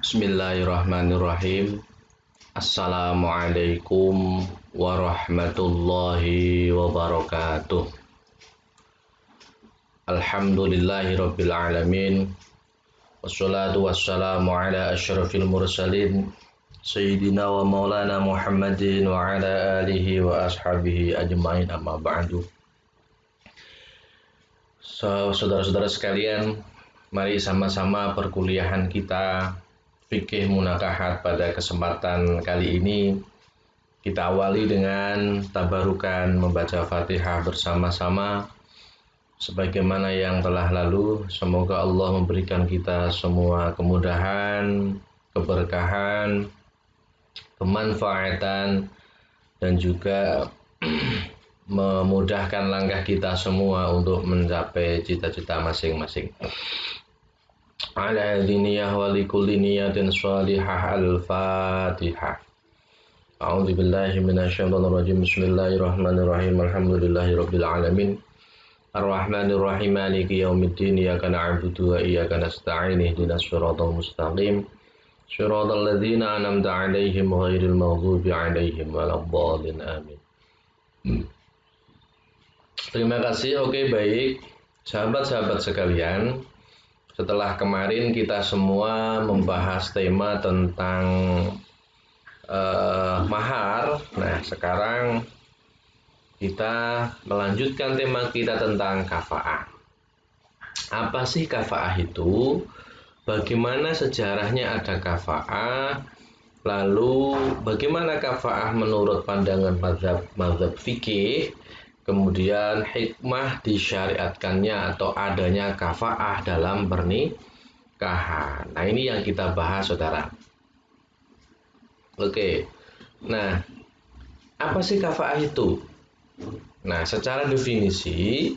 Bismillahirrahmanirrahim. Assalamualaikum warahmatullahi wabarakatuh. Alhamdulillahirabbil alamin. Wassalatu wassalamu ala asyrafil mursalin Sayyidina wa maulana Muhammadin wa ala alihi wa ashabihi ajmain, amma ba'du. Saudara-saudara sekalian, mari sama-sama perkuliahan kita Fikih Munakahat pada kesempatan kali ini kita awali dengan tabarukan membaca Fatihah bersama-sama sebagaimana yang telah lalu. Semoga Allah memberikan kita semua kemudahan, keberkahan, kemanfaatan, dan juga memudahkan langkah kita semua untuk mencapai cita-cita masing-masing. Ala diniyah wa likulli niyatin shalihah. Al-Fatihah. A'udzu billahi minasyaitonir rajim. Bismillahirrahmanirrahim. Alhamdulillahirabbil alamin. Ar-Rahmanir Rahim. Maliki yaumiddin. Iyyaka na'budu wa iyyaka nasta'in. Ihdinas siratal mustaqim. Shiratal ladzina an'amta 'alaihim ghairil maghdubi 'alaihim waladdallin. Amin. Terima kasih. Oke, baik. Sahabat-sahabat sekalian, setelah kemarin kita semua membahas tema tentang mahar, nah sekarang kita melanjutkan tema kita tentang kafa'ah. Apa sih kafa'ah itu? Bagaimana sejarahnya ada kafa'ah? Lalu bagaimana kafa'ah menurut pandangan mazhab fikih? Kemudian hikmah disyariatkannya atau adanya kafa'ah dalam pernikahan. Nah, ini yang kita bahas, saudara. Oke. Nah, apa sih kafa'ah itu? Nah, secara definisi,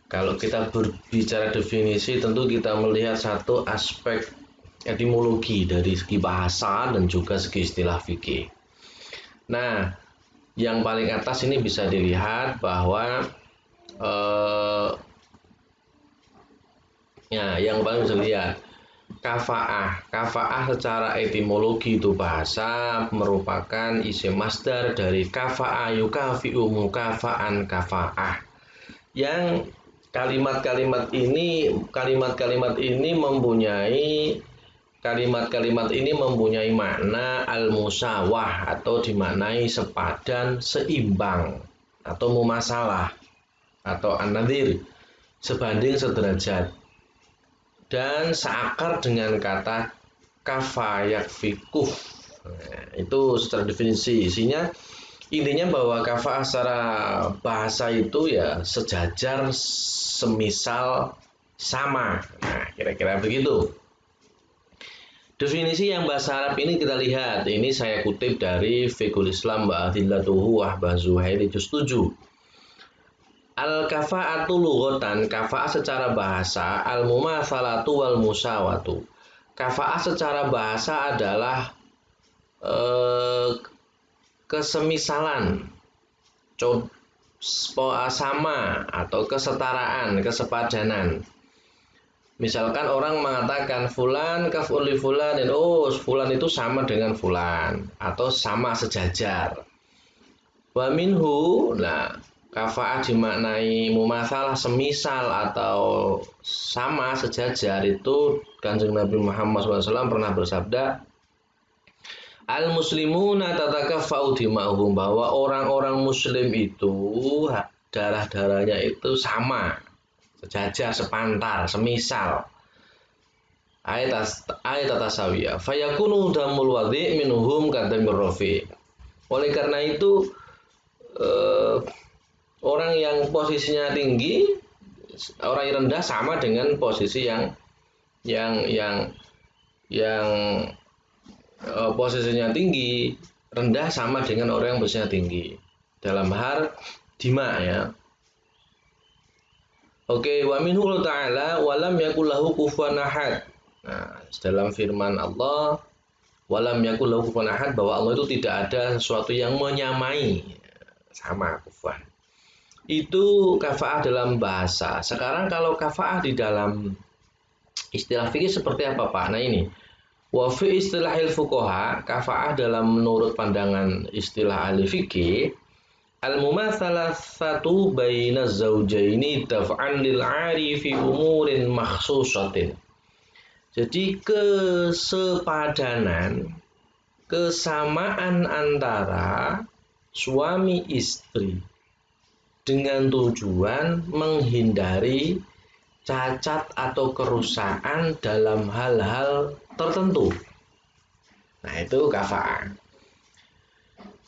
kalau kita berbicara definisi, tentu kita melihat satu aspek etimologi dari segi bahasa dan juga segi istilah fikih. Nah, yang paling atas ini bisa dilihat bahwa yang paling bisa dilihat kafa'ah secara etimologi itu bahasa merupakan isim masdar dari kafa'a yukafi'u mukafa'an kafa'ah, yang kalimat-kalimat ini mempunyai makna al-musawah atau dimaknai sepadan, seimbang, atau mumasalah atau an-nadhir, sebanding, sederajat, dan seakar dengan kata kafa yakfikuf. Nah, itu secara definisi. Intinya bahwa kafa secara bahasa itu ya sejajar, semisal, sama. Nah, kira-kira begitu. Definisi yang bahasa Arab ini kita lihat, ini saya kutip dari Fiqhul Islam wa Adillatuhu Wahbah Zuhairi juz 7. Al-kafa'atu lughatan, kafa'ah secara bahasa, al-mumatsalatu wal musawatu. Kafa'ah secara bahasa adalah kesemisalan, sama atau kesetaraan, kesepadanan. Misalkan orang mengatakan fulan kaf'ul li fulanin, oh fulan itu sama dengan fulan atau sama sejajar. Wa minhu, nah kafa'ah dimaknai mumatsalah, semisal atau sama sejajar. Itu Kanjeng Nabi Muhammad SAW pernah bersabda, al muslimuna tatakaffa'u dima'hum, bahwa orang-orang muslim itu darah-darahnya itu sama, sejajar, sepantar, semisal. Ayat tasawiyah. Fayakunu damul wadhi minhum kadamir rafi. Oleh karena itu orang yang posisinya tinggi, orang yang rendah sama dengan posisi yang posisinya tinggi, rendah sama dengan orang yang posisinya tinggi. Dalam hal dima, ya. Oke, wa minhu ta'ala walam yakul lahu kufuwan ahad. Nah, dalam firman Allah walam yakul lahu kufuwan ahad, bahwa Allah itu tidak ada sesuatu yang menyamai, sama, kufuwan. Itu kafa'ah dalam bahasa. Sekarang kalau kafa'ah di dalam istilah fikih seperti apa, Pak? Nah, ini Wa fi istilahil fuqaha, kafa'ah dalam menurut pandangan istilah ahli fikih, al-mumatsalah satu baina zaujaini daf'an lil 'ari fi umurin makhsusatin. Jadi kesepadanan, kesamaan antara suami istri dengan tujuan menghindari cacat atau kerusakan dalam hal-hal tertentu. Nah, itu kafa'ah.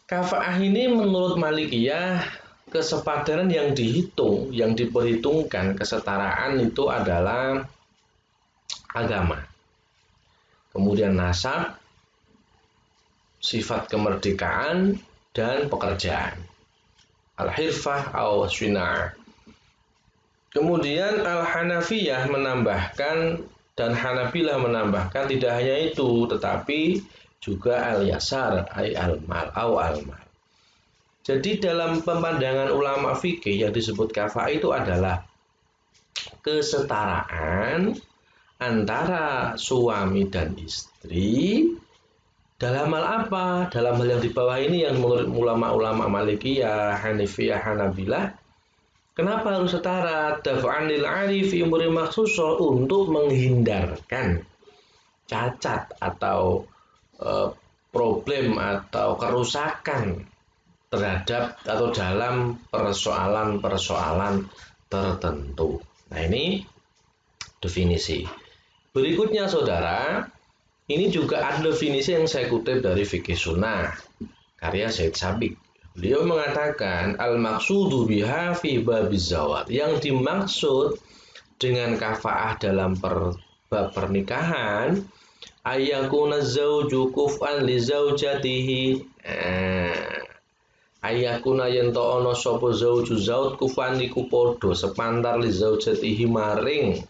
Kafa'ah ini menurut Malikiyah kesepadanan yang dihitung, yang diperhitungkan kesetaraan itu adalah agama, kemudian nasab, sifat kemerdekaan, dan pekerjaan. Al-hirfah atau sina'ah. Kemudian Al-Hanafiyah menambahkan dan Hanabilah menambahkan tidak hanya itu, tetapi juga al-yasar, al-mal atau al-mal. Jadi dalam pemandangan ulama fikih yang disebut kafa'ah itu adalah kesetaraan antara suami dan istri dalam hal apa? Dalam hal yang di bawah ini yang menurut ulama-ulama Malikiyah, Hanifiyah, Hanabilah. Kenapa harus setara? Daf'an lil 'ari fi umuri makhsusa, untuk menghindarkan cacat atau problem atau kerusakan terhadap atau dalam persoalan-persoalan tertentu. Nah, ini definisi. Berikutnya saudara, ini juga ada definisi yang saya kutip dari Fikih Sunnah karya Said Sabiq. Beliau mengatakan al-maqsudu biha fi babiz zawat. Yang dimaksud dengan kafa'ah dalam bab pernikahan ayyakuna zawju kuf'an li zaujatihi. Ayyakuna yen to ana sapa zawju zaut kuf'an iku padha sepantar li zaujatihi maring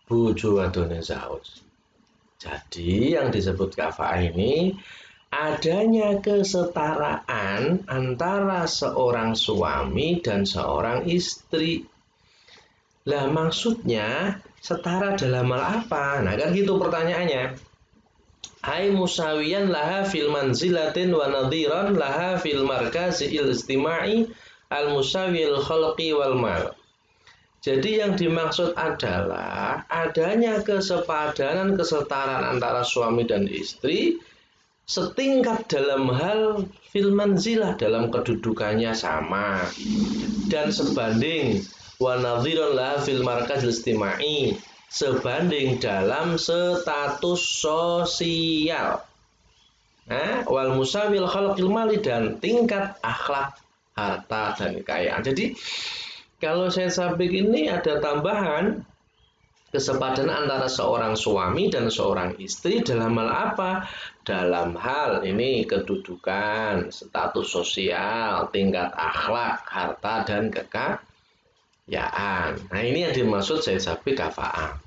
bojo wadone zauj. Jadi yang disebut kafa'ah ini adanya kesetaraan antara seorang suami dan seorang istri. Lah maksudnya setara dalam hal apa? Nah kan gitu pertanyaannya. Ai musawiyan laha fil manzilatin wa nadhiran laha fil markazil istima'i al musawil khalqi wal mal. Jadi yang dimaksud adalah adanya kesepadanan, kesetaraan antara suami dan istri setingkat dalam hal fil manzilah, dalam kedudukannya sama, dan sebanding wa nadhiran laha fil markazil istima'i, sebanding dalam status sosial, wal musawil khalqil mali, dan tingkat akhlak, harta dan kekayaan. Jadi kalau saya samping ini ada tambahan kesepadanan antara seorang suami dan seorang istri dalam hal apa? Dalam hal ini kedudukan, status sosial, tingkat akhlak, harta dan kekayaan. Nah, ini yang dimaksud saya samping kafa'ah.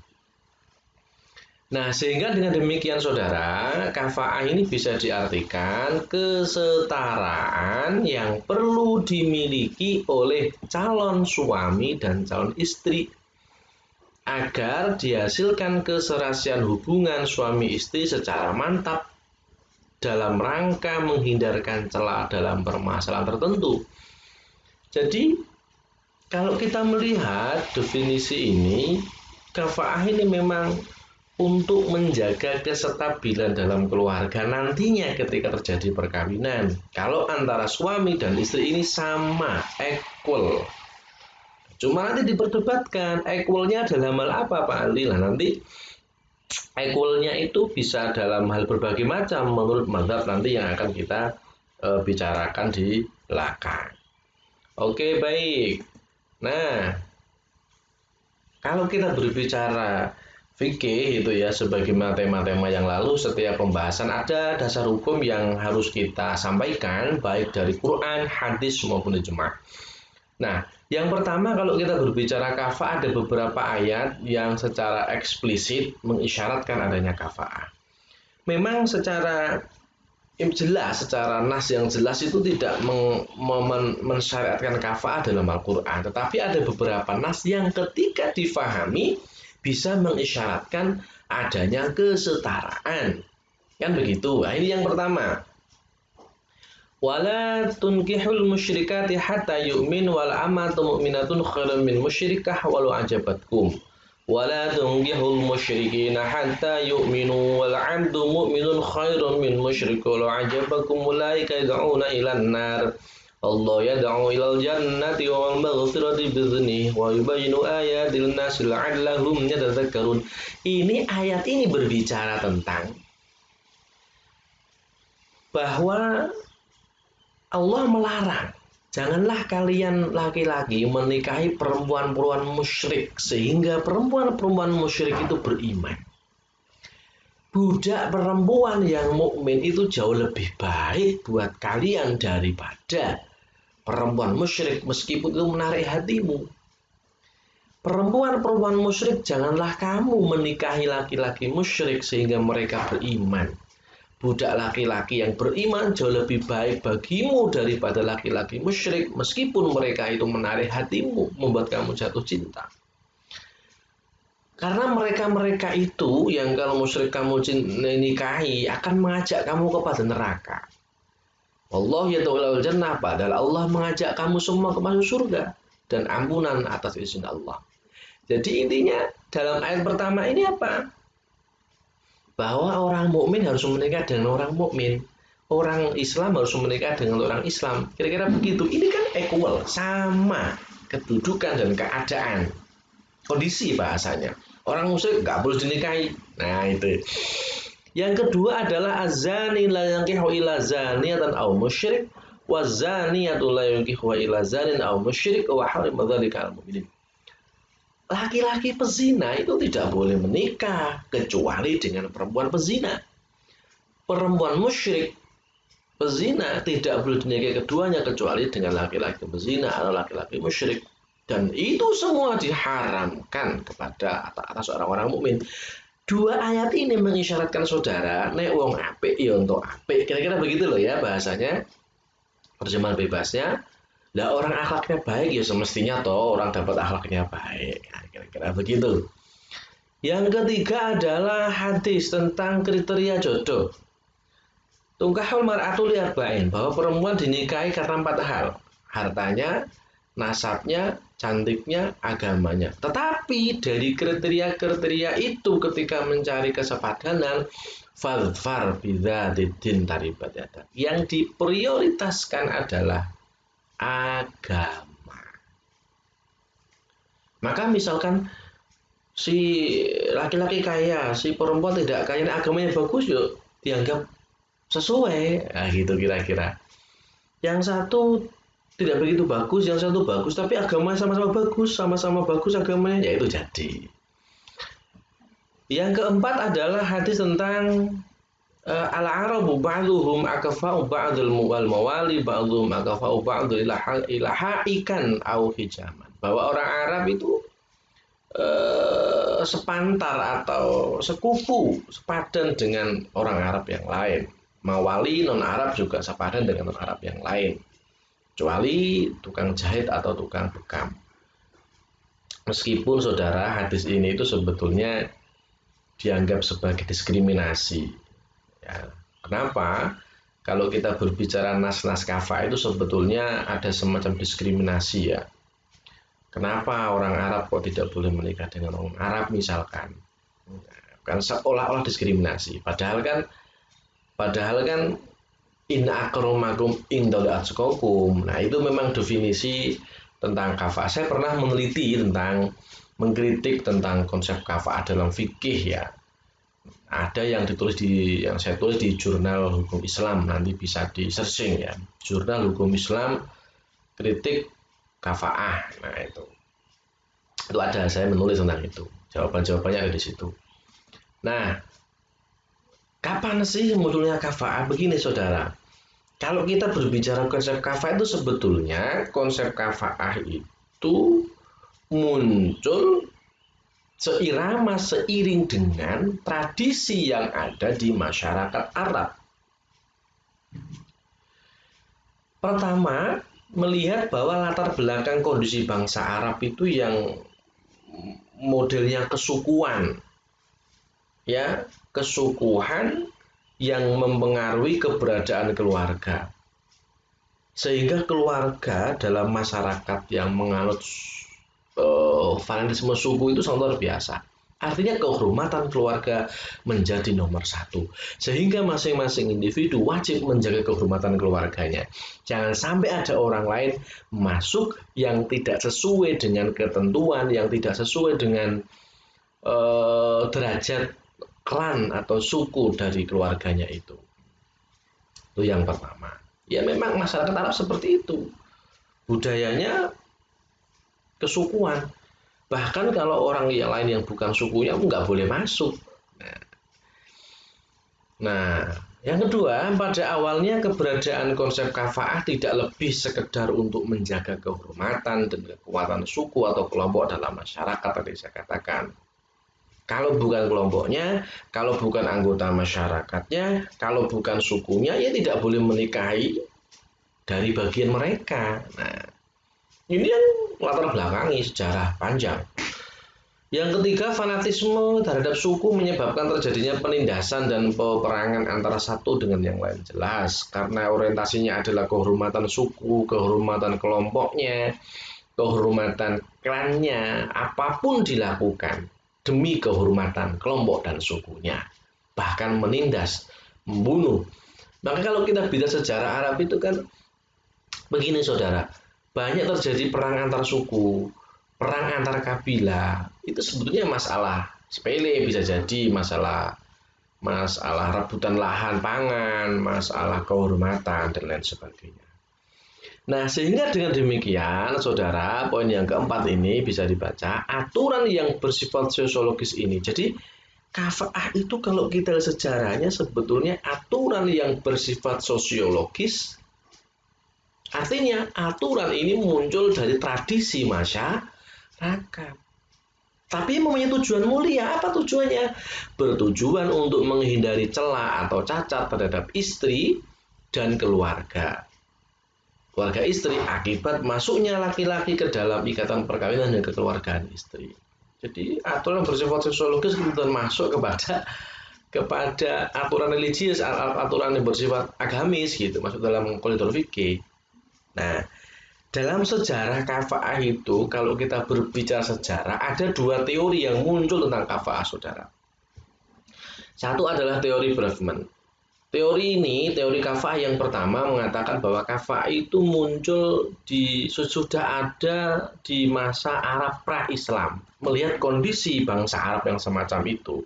Nah, sehingga dengan demikian saudara, kafa'ah ini bisa diartikan kesetaraan yang perlu dimiliki oleh calon suami dan calon istri agar dihasilkan keserasian hubungan suami istri secara mantap dalam rangka menghindarkan celah dalam permasalahan tertentu. Jadi, kalau kita melihat definisi ini, kafa'ah ini memang untuk menjaga kestabilan dalam keluarga nantinya ketika terjadi perkawinan. Kalau antara suami dan istri ini sama, equal. Cuma nanti diperdebatkan equalnya dalam hal apa Pak Ali? Nah, nanti equalnya itu bisa dalam hal berbagai macam menurut mazhab nanti yang akan kita bicarakan di belakang. Oke, baik. Nah, kalau kita berbicara fikih itu ya, sebagaimana tema-tema yang lalu, setiap pembahasan ada dasar hukum yang harus kita sampaikan baik dari Quran, hadis maupun ijma'. Nah, yang pertama kalau kita berbicara kafa'ah ada beberapa ayat yang secara eksplisit mengisyaratkan adanya kafa'ah. Memang secara jelas, secara nas yang jelas itu tidak mensyariatkan kafa'ah dalam Al-Quran, tetapi ada beberapa nas yang ketika difahami bisa mengisyaratkan adanya kesetaraan. Kan begitu. Nah, ini yang pertama. Wala tunkihul musyrikati hatta yu'min wal amatu mu'minatun khairun min musyrikah walau ajabatkum. Wala tunkihul musyrikina hatta yu'minu wal 'abdu mu'minun khairun min musyrik walau ajabakum ulaika yad'una ilan nar. Allah yad'u ilal jannati wal maghfirati bidznih wa yubayyinu ayatil nasi la'allahum yatadzakkarun. Ini ayat ini berbicara tentang bahwa Allah melarang, janganlah kalian laki-laki menikahi perempuan-perempuan musyrik sehingga perempuan-perempuan musyrik itu beriman. Budak perempuan yang mukmin itu jauh lebih baik buat kalian daripada perempuan musyrik meskipun itu menarik hatimu. Perempuan-perempuan musyrik janganlah kamu menikahi laki-laki musyrik sehingga mereka beriman. Budak laki-laki yang beriman jauh lebih baik bagimu daripada laki-laki musyrik meskipun mereka itu menarik hatimu, membuat kamu jatuh cinta. Karena mereka-mereka itu yang kalau musyrik kamu nikahi akan mengajak kamu kepada neraka. Allah yad'ul jannah, padahal Allah mengajak kamu semua ke masuk surga dan ampunan atas izin Allah. Jadi intinya dalam ayat pertama ini apa? Bahwa orang mukmin harus menikah dengan orang mukmin, orang Islam harus menikah dengan orang Islam. Kira-kira begitu. Ini kan equal, sama kedudukan dan keadaan. Kondisi bahasanya. Orang musyrik nggak boleh dinikahi. Nah itu. Yang kedua adalah azani la yankihu illa zaniyatan aw musyrik wa zaniyatu la yankihu illa zanin aw musyrik wa harima dzalika al mu'minin. Laki-laki pezina itu tidak boleh menikah kecuali dengan perempuan pezina. Perempuan musyrik pezina tidak boleh dinikahi keduanya kecuali dengan laki-laki pezina atau laki-laki musyrik. Dan itu semua diharamkan kepada atas orang-orang mukmin. Dua ayat ini mengisyaratkan saudara, nek wong apik ya untuk apik. Kira-kira begitu loh ya bahasanya. Terjemahan bebasnya. Lah orang akhlaknya baik ya semestinya toh orang dapat akhlaknya baik. Nah, kira-kira begitu. Yang ketiga adalah hadis tentang kriteria jodoh. Tungkahul mar'atul liarba'in, bahwa perempuan dinikahi karena 4 hal. Hartanya, nasabnya, cantiknya, agamanya. Tetapi dari kriteria-kriteria itu ketika mencari kesepadanan, fadfar bidzatid taribat yada. Yang diprioritaskan adalah agama. Maka misalkan si laki-laki kaya, si perempuan tidak kaya, agamanya bagus yuk dianggap sesuai. Nah gitu kira-kira. Yang satu tidak begitu bagus, yang satu bagus, tapi agamanya sama-sama bagus agamanya, ya itu jadi. Yang keempat adalah hadis tentang al-arabu ba'duhum akafa'u ba'dul mawali ba'duhum akafa'u ba'dul ilaha'ikan au hijaman. Bahwa orang Arab itu sepantar atau sekufu, sepadan dengan orang Arab yang lain. Mawali non-Arab juga sepadan dengan non-Arab yang lain. Kecuali tukang jahit atau tukang bekam. Meskipun saudara hadis ini itu sebetulnya dianggap sebagai diskriminasi. Ya, kenapa? Kalau kita berbicara nas-nas kafah itu sebetulnya ada semacam diskriminasi ya. Kenapa orang Arab kok tidak boleh menikah dengan orang Arab misalkan? Kan seolah-olah diskriminasi. Padahal kan in akramakum indallahi atqakum. Nah, itu memang definisi tentang kafah. Saya pernah meneliti tentang mengkritik tentang konsep kafah dalam fikih ya. Ada yang saya tulis di jurnal hukum Islam, nanti bisa di searching ya. Jurnal hukum Islam kritik kafaah. Nah, itu ada, saya menulis tentang itu. Jawabannya ada di situ. Nah, kapan sih munculnya kafaah? Begini saudara. Kalau kita berbicara konsep kafaah itu sebetulnya konsep kafaah itu muncul seiring dengan tradisi yang ada di masyarakat Arab. Pertama, melihat bahwa latar belakang kondisi bangsa Arab itu yang modelnya kesukuan, ya, kesukuan yang mempengaruhi keberadaan keluarga. Sehingga keluarga dalam masyarakat yang menganut fanatisme suku itu sangat luar biasa. Artinya kehormatan keluarga menjadi nomor satu. Sehingga masing-masing individu wajib menjaga kehormatan keluarganya. Jangan sampai ada orang lain masuk yang tidak sesuai dengan ketentuan, yang tidak sesuai dengan derajat klan atau suku dari keluarganya itu. Itu yang pertama. Ya memang masyarakat Arab seperti itu. Budayanya kesukuan. Bahkan kalau orang yang lain yang bukan sukunya nggak boleh masuk. Nah, yang kedua, pada awalnya keberadaan konsep kafaah tidak lebih sekedar untuk menjaga kehormatan dan kekuatan suku atau kelompok dalam masyarakat tadi saya katakan. Kalau bukan kelompoknya, kalau bukan anggota masyarakatnya, kalau bukan sukunya, ya tidak boleh menikahi dari bagian mereka. Nah, ini yang latar belakangi sejarah panjang. Yang ketiga, fanatisme terhadap suku menyebabkan terjadinya penindasan dan peperangan antara satu dengan yang lain. Jelas, karena orientasinya adalah kehormatan suku, kehormatan kelompoknya, kehormatan klannya, apapun dilakukan demi kehormatan kelompok dan sukunya. Bahkan menindas, membunuh. Maka kalau kita bicara sejarah Arab itu kan begini saudara, banyak terjadi perang antar suku, perang antar kabilah, itu sebetulnya masalah sepele, bisa jadi masalah rebutan lahan pangan, masalah kehormatan dan lain sebagainya. Nah, sehingga dengan demikian, saudara, poin yang keempat ini bisa dibaca aturan yang bersifat sosiologis ini. Jadi, kafaah itu kalau kita lihat sejarahnya sebetulnya aturan yang bersifat sosiologis. Artinya aturan ini muncul dari tradisi masyarakat. Tapi mempunyai tujuan mulia. Apa tujuannya? Bertujuan untuk menghindari celah atau cacat terhadap istri dan keluarga. Keluarga istri akibat masuknya laki-laki ke dalam ikatan perkawinan dan kekeluargaan istri. Jadi aturan bersifat sosiologis kemudian masuk kepada aturan religius, aturan yang bersifat agamis gitu, masuk dalam koridor fikih. Nah, dalam sejarah kafaah itu, kalau kita berbicara sejarah, ada dua teori yang muncul tentang kafaah, saudara. Satu adalah teori Bravman. Teori ini, teori kafaah yang pertama mengatakan bahwa kafaah itu muncul sudah ada di masa Arab pra-Islam, melihat kondisi bangsa Arab yang semacam itu.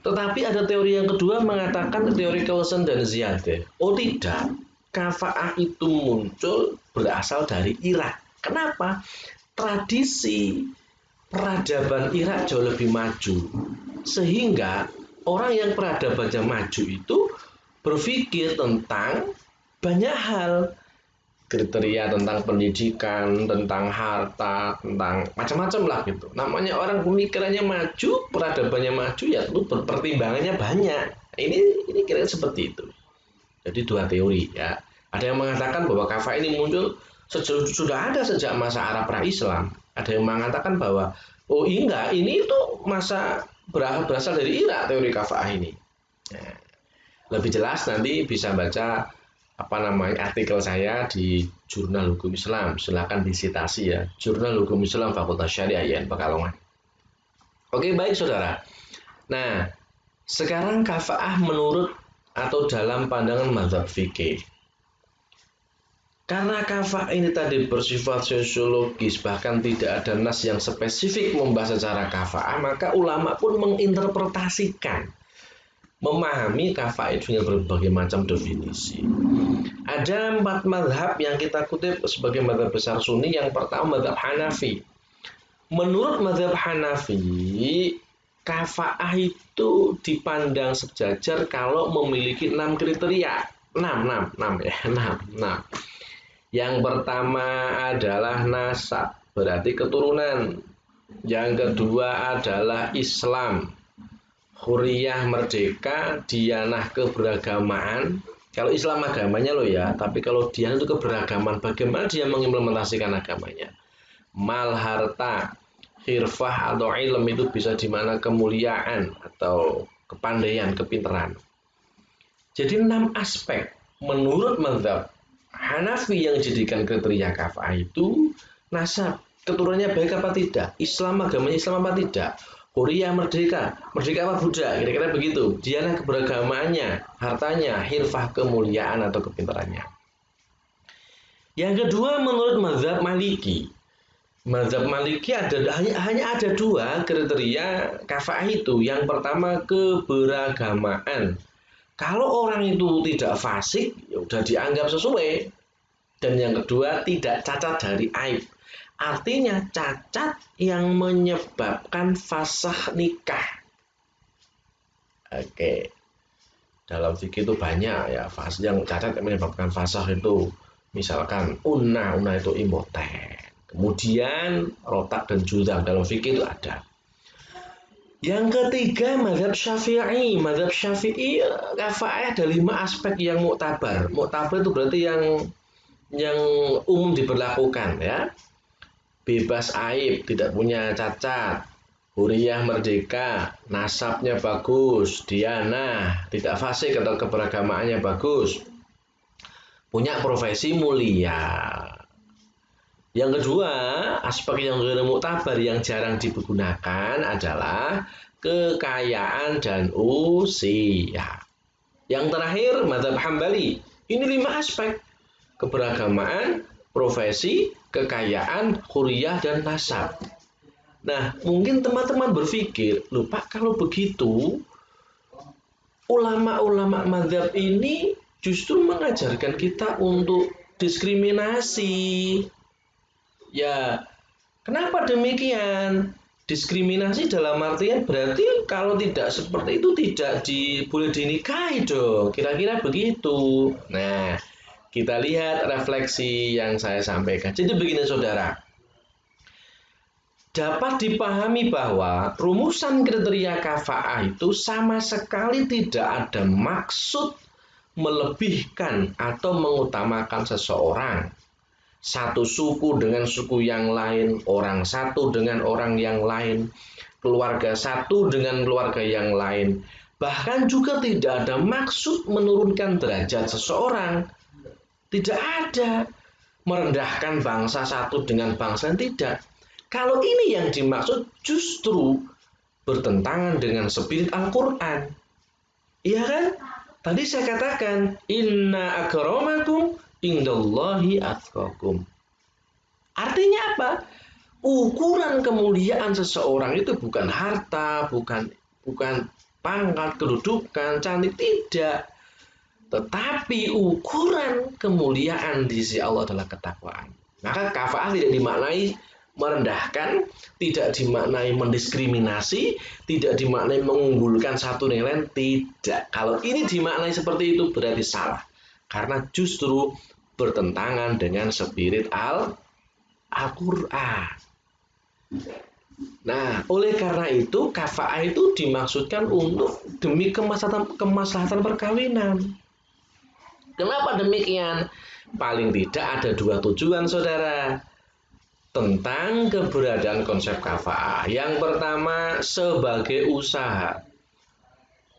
Tetapi ada teori yang kedua mengatakan teori Kausan dan Ziyadah. Oh tidak, kafaah itu muncul berasal dari Irak. Kenapa? Tradisi peradaban Irak jauh lebih maju. Sehingga orang yang peradabannya maju itu berpikir tentang banyak hal. Kriteria tentang pendidikan, tentang harta, tentang macam-macam lah gitu. Namanya orang pemikirannya maju, peradabannya maju, ya tentu pertimbangannya banyak. Ini kira-kira seperti itu. Jadi dua teori ya. Ada yang mengatakan bahwa kafaah ini muncul sudah ada sejak masa Arab pra-Islam. Ada yang mengatakan bahwa oh enggak, ini itu masa berasal dari Irak teori kafaah ini. Nah, lebih jelas nanti bisa baca artikel saya di Jurnal Hukum Islam. Silakan disitasi ya. Jurnal Hukum Islam Fakultas Syariah IAIN Pekalongan. Oke, baik saudara. Nah, sekarang kafaah menurut atau dalam pandangan mazhab fikih. Karena kafaah ini tadi bersifat sosiologis, bahkan tidak ada nas yang spesifik membahas secara kafaah, maka ulama pun menginterpretasikan, memahami kafaah itu dengan berbagai macam definisi. Ada 4 mazhab yang kita kutip sebagai mazhab besar Sunni. Yang pertama mazhab Hanafi. Menurut mazhab Hanafi, kafaah itu dipandang sejajar kalau memiliki 6 kriteria. 6 ya, 6. Yang pertama adalah nasab, berarti keturunan. Yang kedua adalah Islam, huriyah merdeka, diyanah keberagamaan. Kalau Islam agamanya loh ya, tapi kalau diyanah itu keberagaman, bagaimana dia mengimplementasikan agamanya. Mal harta, Hirfah atau ilm itu bisa dimana kemuliaan atau kepandaian, kepintaran. Jadi 6 aspek menurut mazhab Hanafi yang dijadikan kriteria kafah itu nasab, keturunannya baik apa tidak, Islam agamanya Islam apa tidak, Huria merdeka, merdeka apa budak, kira-kira begitu. Diana keberagamaannya, hartanya, hirfah kemuliaan atau kepintarannya. Yang kedua menurut mazhab Maliki. Mazhab Maliki hanya ada 2 kriteria kafah itu. Yang pertama keberagamaan. Kalau orang itu tidak fasik, ya udah dianggap sesuai. Dan yang kedua tidak cacat dari aib. Artinya cacat yang menyebabkan fasakh nikah. Oke. Dalam fikih itu banyak ya yang cacat yang menyebabkan fasakh itu. Misalkan una itu impoten. Kemudian rotak dan juzam dalam fikih itu ada. Yang ketiga mazhab Syafi'i. Mazhab Syafi'i kafaah ada 5 aspek yang muktabar. Muktabar itu berarti yang umum diberlakukan ya. Bebas aib, tidak punya cacat, huriyah merdeka, nasabnya bagus, dianah, tidak fasik atau keberagamaannya bagus, punya profesi mulia. Yang kedua, aspek yang muktabar yang jarang digunakan adalah kekayaan dan usia. Yang terakhir, mazhab Hambali. Ini 5 aspek. Keberagamaan, profesi, kekayaan, huriyah, dan nasab. Nah, mungkin teman-teman berpikir, loh Pak, kalau begitu, ulama-ulama mazhab ini justru mengajarkan kita untuk diskriminasi. Ya, kenapa demikian? Diskriminasi dalam artian berarti kalau tidak seperti itu tidak boleh dinikahi dong. Kira-kira begitu. Nah, kita lihat refleksi yang saya sampaikan. Jadi begini saudara. Dapat dipahami bahwa rumusan kriteria kafaah itu sama sekali tidak ada maksud melebihkan atau mengutamakan seseorang. Satu suku dengan suku yang lain, orang satu dengan orang yang lain, keluarga satu dengan keluarga yang lain. Bahkan juga tidak ada maksud menurunkan derajat seseorang. Tidak ada merendahkan bangsa satu dengan bangsa, tidak. Kalau ini yang dimaksud justru bertentangan dengan spirit Al-Quran. Iya kan? Tadi saya katakan, inna akramakum indallahi atqakum. Artinya apa? Ukuran kemuliaan seseorang itu bukan harta, bukan pangkat, kedudukan, cantik, tidak. Tetapi ukuran kemuliaan di sisi Allah adalah ketakwaan. Maka kafaah tidak dimaknai merendahkan, tidak dimaknai mendiskriminasi, tidak dimaknai mengunggulkan satu dengan lain, tidak. Kalau ini dimaknai seperti itu berarti salah. Karena justru bertentangan dengan spirit Al-Quran. Nah, oleh karena itu kafaah itu dimaksudkan untuk demi kemaslahatan perkawinan. Kenapa demikian? Paling tidak ada 2 tujuan saudara tentang keberadaan konsep kafaah. Yang pertama sebagai usaha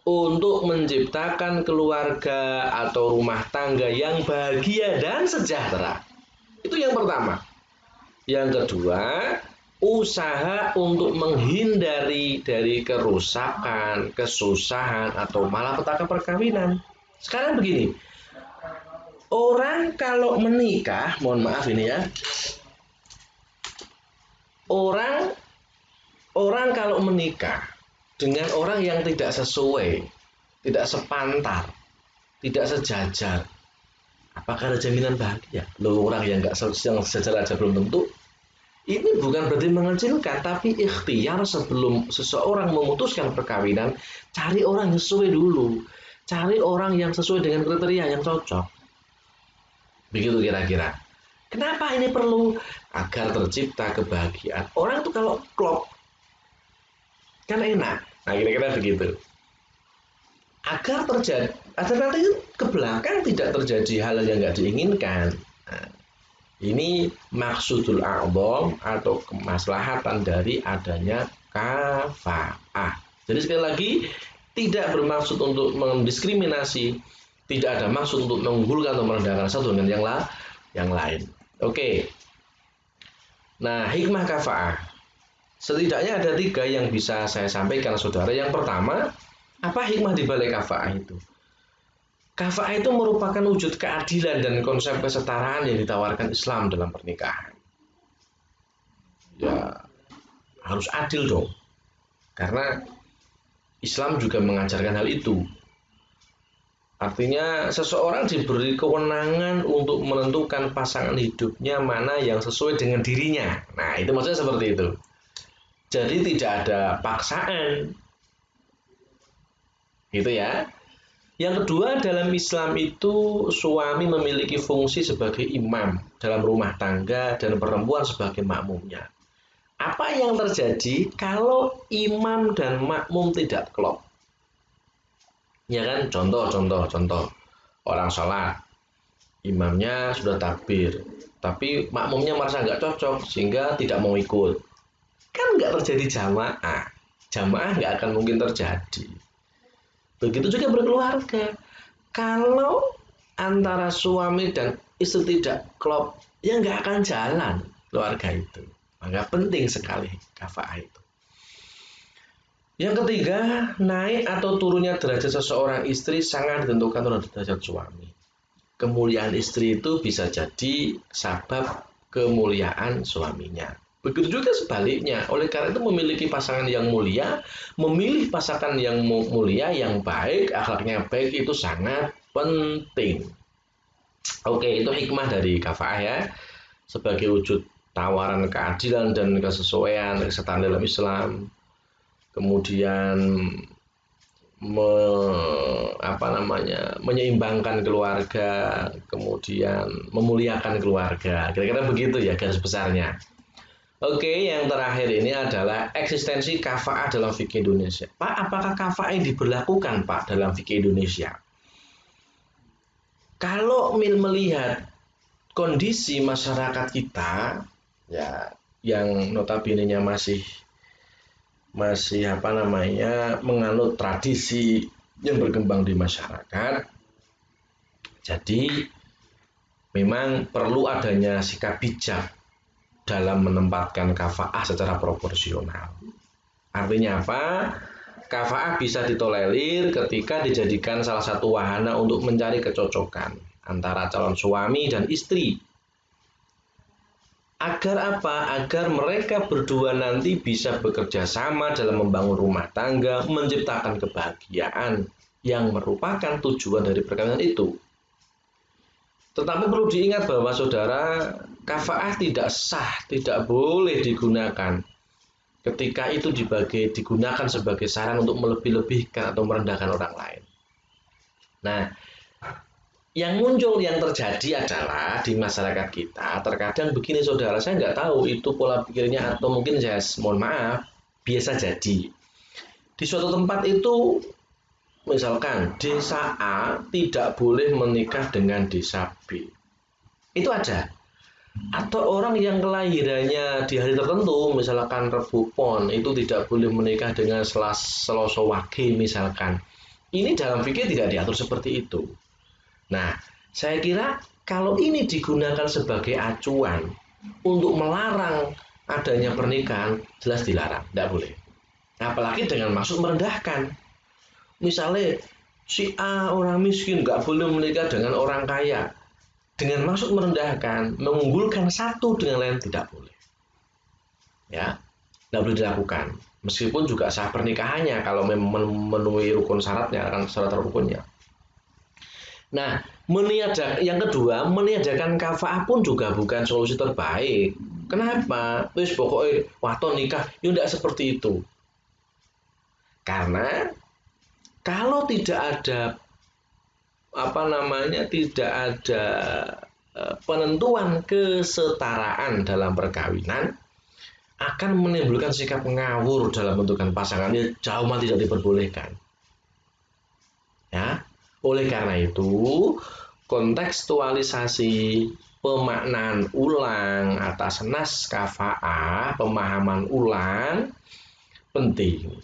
untuk menciptakan keluarga atau rumah tangga yang bahagia dan sejahtera. Itu yang pertama. Yang kedua, usaha untuk menghindari dari kerusakan, kesusahan atau malapetaka perkawinan. Sekarang begini, orang kalau menikah, mohon maaf ini ya, orang kalau menikah dengan orang yang tidak sesuai, tidak sepantar, tidak sejajar, apakah ada jaminan bahagia? Loh, orang yang nggak sejajar aja belum tentu. Ini bukan berarti mengecilkan, tapi ikhtiar sebelum seseorang memutuskan perkawinan, cari orang yang sesuai dulu, cari orang yang sesuai dengan kriteria yang cocok. Begitu kira-kira. Kenapa ini perlu? Agar tercipta kebahagiaan. Orang itu kalau klop, kan enak. Nah kira-kira begitu. Agar terjadi, agar nanti ke belakang tidak terjadi hal yang nggak diinginkan. Nah, Ini maksudul a'dham atau kemaslahatan dari adanya kafa'ah. Jadi sekali lagi tidak bermaksud untuk mendiskriminasi, tidak ada maksud untuk mengunggulkan atau merendahkan satu dengan yang lain. Oke. Nah, hikmah kafa'ah. Setidaknya ada 3 yang bisa saya sampaikan saudara. Yang pertama, apa hikmah di balik kafa'ah itu? Kafa'ah itu merupakan wujud keadilan dan konsep kesetaraan yang ditawarkan Islam dalam pernikahan. Ya, harus adil dong. Karena Islam juga mengajarkan hal itu. Artinya seseorang diberi kewenangan untuk menentukan pasangan hidupnya mana yang sesuai dengan dirinya. Nah, itu maksudnya seperti itu. Jadi tidak ada paksaan. Gitu ya. Yang kedua, dalam Islam itu suami memiliki fungsi sebagai imam dalam rumah tangga dan perempuan sebagai makmumnya. Apa yang terjadi kalau imam dan makmum tidak klop? Ya kan, contoh. Orang sholat, imamnya sudah takbir, tapi makmumnya merasa nggak cocok sehingga tidak mau ikut. Kan nggak terjadi jamaah. Jamaah nggak akan mungkin terjadi. Begitu juga berkeluarga. Kalau antara suami dan istri tidak klop, ya nggak akan jalan keluarga itu. Maka penting sekali kafa'ah itu. Yang ketiga, naik atau turunnya derajat seseorang istri sangat ditentukan oleh derajat suami. Kemuliaan istri itu bisa jadi sebab kemuliaan suaminya. Begitu juga sebaliknya. Oleh karena itu memiliki pasangan yang mulia, memilih pasangan yang mulia, yang baik, akhlaknya baik itu sangat penting. Oke, itu hikmah dari kafa'ah ya. Sebagai wujud tawaran keadilan dan kesesuaian, kesetaraan dalam Islam. Kemudian menyeimbangkan keluarga, kemudian memuliakan keluarga. Kira-kira begitu ya garis besarnya. Oke, yang terakhir ini adalah eksistensi kafa'ah dalam fikih Indonesia. Pak, apakah kafa'ah yang diberlakukan Pak dalam fikih Indonesia? Kalau melihat kondisi masyarakat kita, ya yang notabene-nya masih menganut tradisi yang berkembang di masyarakat, jadi memang perlu adanya sikap bijak dalam menempatkan kafa'ah secara proporsional. Artinya apa? Kafa'ah bisa ditolerir ketika dijadikan salah satu wahana untuk mencari kecocokan antara calon suami dan istri. Agar apa? Agar mereka berdua nanti bisa bekerja sama dalam membangun rumah tangga, menciptakan kebahagiaan yang merupakan tujuan dari perkawinan itu. Tetapi perlu diingat bahwa saudara, kafa'ah tidak sah, tidak boleh digunakan ketika itu digunakan sebagai saran untuk melebih-lebihkan atau merendahkan orang lain. Nah, yang terjadi adalah di masyarakat kita, terkadang begini saudara, saya nggak tahu itu pola pikirnya atau mungkin saya mohon maaf, biasa jadi. Di suatu tempat itu, misalkan desa A tidak boleh menikah dengan desa B. Itu ada. Atau orang yang kelahirannya di hari tertentu, misalkan Rebu Pon, itu tidak boleh menikah dengan Selasa Wage misalkan. Ini dalam fikih tidak diatur seperti itu. Nah, saya kira kalau ini digunakan sebagai acuan untuk melarang adanya pernikahan, jelas dilarang, tidak boleh. Apalagi dengan maksud merendahkan. Misalnya si A orang miskin nggak boleh menikah dengan orang kaya dengan maksud merendahkan, mengunggulkan satu dengan lain tidak boleh. Ya, tidak boleh dilakukan. Meskipun juga sah pernikahannya kalau memenuhi rukun syaratnya, kan syarat rukunnya. Nah, yang kedua, meniadakan kafa'ah pun juga bukan solusi terbaik. Kenapa? Terus pokoknya waton nikah, ya tidak seperti itu. Karena kalau tidak ada penentuan kesetaraan dalam perkawinan, akan menimbulkan sikap ngawur dalam menentukan pasangannya, jauh tidak diperbolehkan. Ya, oleh karena itu kontekstualisasi pemaknaan ulang atas nas kafa'ah, pemahaman ulang penting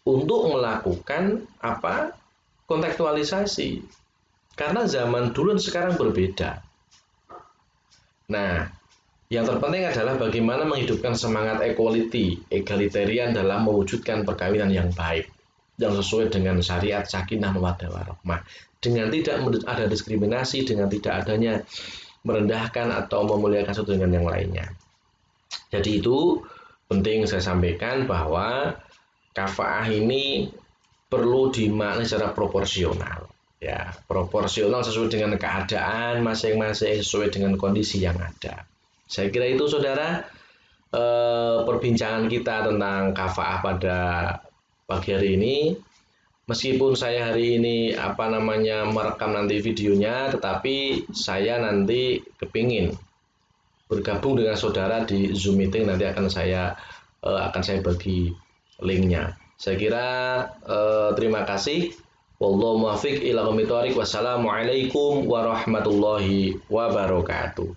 untuk melakukan kontekstualisasi. Karena zaman dulu dan sekarang berbeda. Nah, yang terpenting adalah bagaimana menghidupkan semangat equality, egalitarian dalam mewujudkan perkawinan yang baik, yang sesuai dengan syariat sakinah mawaddah warahmah, dengan tidak ada diskriminasi, dengan tidak adanya merendahkan atau memuliakan satu dengan yang lainnya. Jadi itu penting saya sampaikan bahwa kafaah ini perlu dimaknai secara proporsional. Ya, proporsional sesuai dengan keadaan masing-masing, sesuai dengan kondisi yang ada. Saya kira itu saudara perbincangan kita tentang kafaah pada pagi hari ini. Meskipun saya hari ini merekam nanti videonya, tetapi saya nanti kepingin bergabung dengan saudara di Zoom meeting, nanti akan saya bagi linknya. Saya kira terima kasih. Wallahu muwaffiq ila aqwamit thoriq. Wassalamualaikum warahmatullahi wabarakatuh.